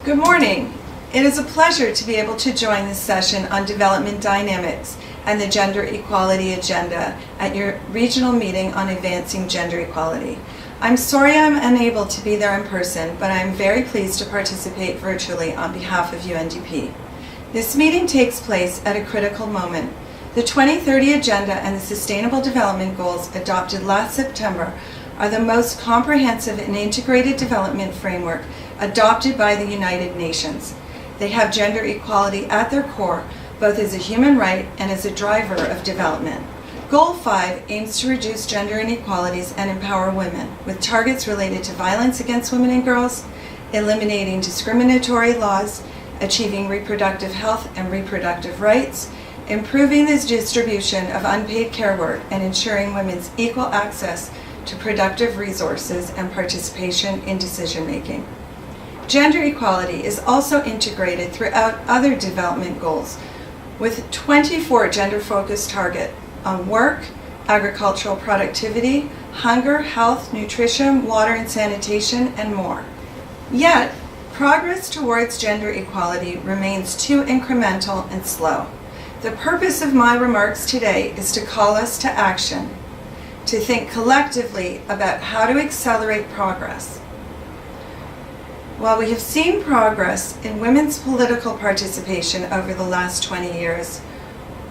Good morning. It is a pleasure to be able to join this session on development dynamics and the gender equality agenda at your regional meeting on advancing gender equality. I'm sorry I'm unable to be there in person, but I'm very pleased to participate virtually on behalf of UNDP. This meeting takes place at a critical moment. The 2030 Agenda and the Sustainable Development Goals adopted last September are the most comprehensive and integrated development framework adopted by the United Nations. They have gender equality at their core, both as a human right and as a driver of development. Goal 5 aims to reduce gender inequalities and empower women, with targets related to violence against women and girls, eliminating discriminatory laws, achieving reproductive health and reproductive rights, improving the distribution of unpaid care work, and ensuring women's equal access to productive resources and participation in decision-making. Gender equality is also integrated throughout other development goals, with 24 gender-focused targets on work, agricultural productivity, hunger, health, nutrition, water and sanitation, and more. Yet, progress towards gender equality remains too incremental and slow. The purpose of my remarks today is to call us to action, to think collectively about how to accelerate progress. While we have seen progress in women's political participation over the last 20 years,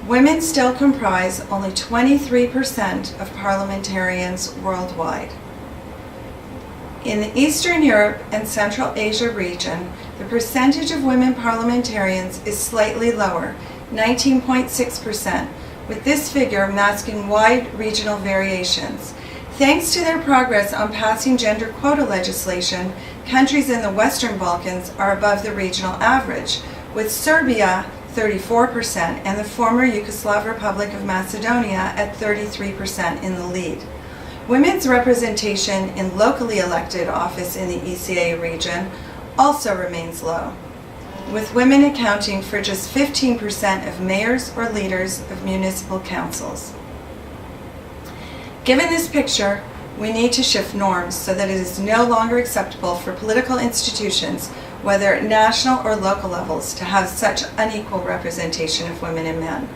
women still comprise only 23% of parliamentarians worldwide. In the Eastern Europe and Central Asia region, the percentage of women parliamentarians is slightly lower, 19.6%, with this figure masking wide regional variations. Thanks to their progress on passing gender quota legislation, countries in the Western Balkans are above the regional average, with Serbia 34% and the former Yugoslav Republic of Macedonia at 33% in the lead. Women's representation in locally elected office in the ECA region also remains low, with women accounting for just 15% of mayors or leaders of municipal councils. Given this picture, we need to shift norms so that it is no longer acceptable for political institutions, whether at national or local levels, to have such unequal representation of women and men.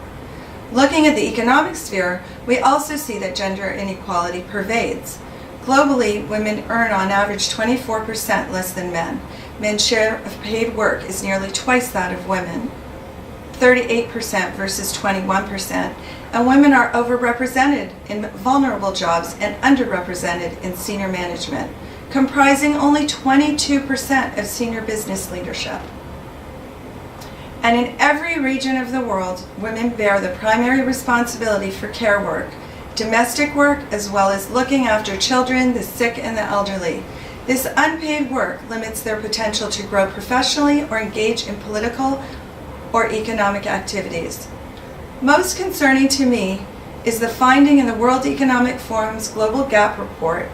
Looking at the economic sphere, we also see that gender inequality pervades. Globally, women earn on average 24% less than men. Men's share of paid work is nearly twice that of women, 38% versus 21%, and women are overrepresented in vulnerable jobs and underrepresented in senior management, comprising only 22% of senior business leadership. And in every region of the world, women bear the primary responsibility for care work, domestic work, as well as looking after children, the sick, and the elderly. This unpaid work limits their potential to grow professionally or engage in political or economic activities. Most concerning to me is the finding in the World Economic Forum's Global Gap Report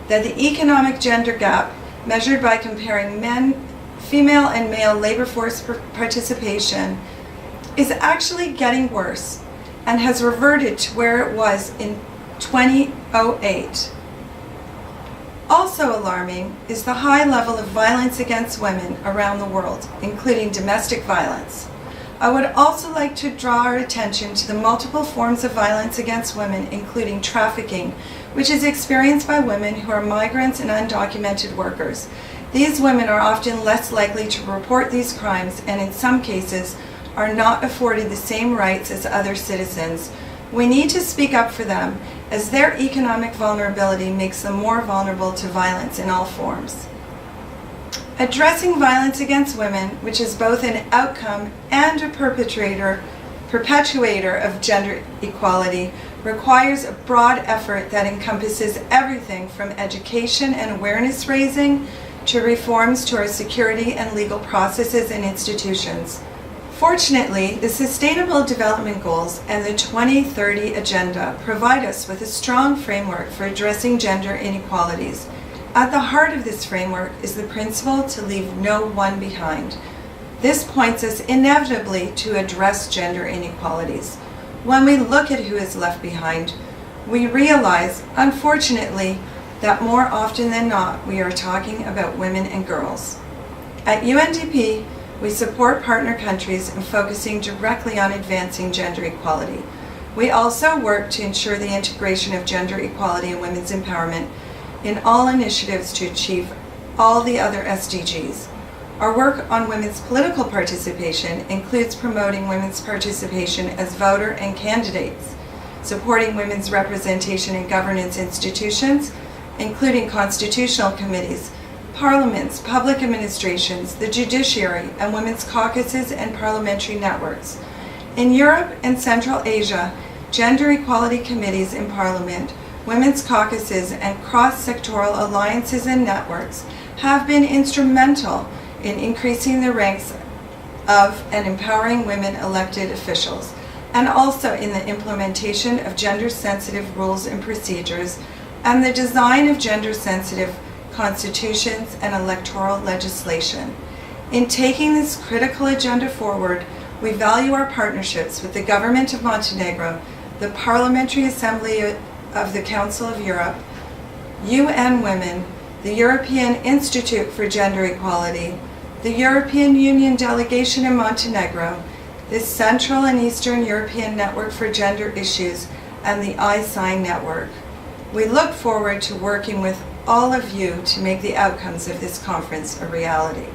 that the economic gender gap, measured by comparing female and male labor force participation, is actually getting worse and has reverted to where it was in 2008. Also alarming is the high level of violence against women around the world, including domestic violence. I would also like to draw our attention to the multiple forms of violence against women, including trafficking, which is experienced by women who are migrants and undocumented workers. These women are often less likely to report these crimes and in some cases are not afforded the same rights as other citizens. We need to speak up for them, as their economic vulnerability makes them more vulnerable to violence in all forms. Addressing violence against women, which is both an outcome and a perpetuator of gender equality, requires a broad effort that encompasses everything from education and awareness raising to reforms to our security and legal processes and institutions. Fortunately, the Sustainable Development Goals and the 2030 Agenda provide us with a strong framework for addressing gender inequalities. At the heart of this framework is the principle to leave no one behind. This points us inevitably to address gender inequalities. When we look at who is left behind, we realize, unfortunately, that more often than not, we are talking about women and girls. At UNDP, we support partner countries in focusing directly on advancing gender equality. We also work to ensure the integration of gender equality and women's empowerment in all initiatives to achieve all the other SDGs. Our work on women's political participation includes promoting women's participation as voter and candidates, supporting women's representation in governance institutions, including constitutional committees, parliaments, public administrations, the judiciary, and women's caucuses and parliamentary networks. In Europe and Central Asia, gender equality committees in parliament, women's caucuses, and cross-sectoral alliances and networks have been instrumental in increasing the ranks of and empowering women elected officials, and also in the implementation of gender-sensitive rules and procedures and the design of gender-sensitive constitutions and electoral legislation. In taking this critical agenda forward, we value our partnerships with the Government of Montenegro, the Parliamentary Assembly of the Council of Europe, UN Women, the European Institute for Gender Equality, the European Union Delegation in Montenegro, the Central and Eastern European Network for Gender Issues, and the iSign Network. We look forward to working with all of you to make the outcomes of this conference a reality.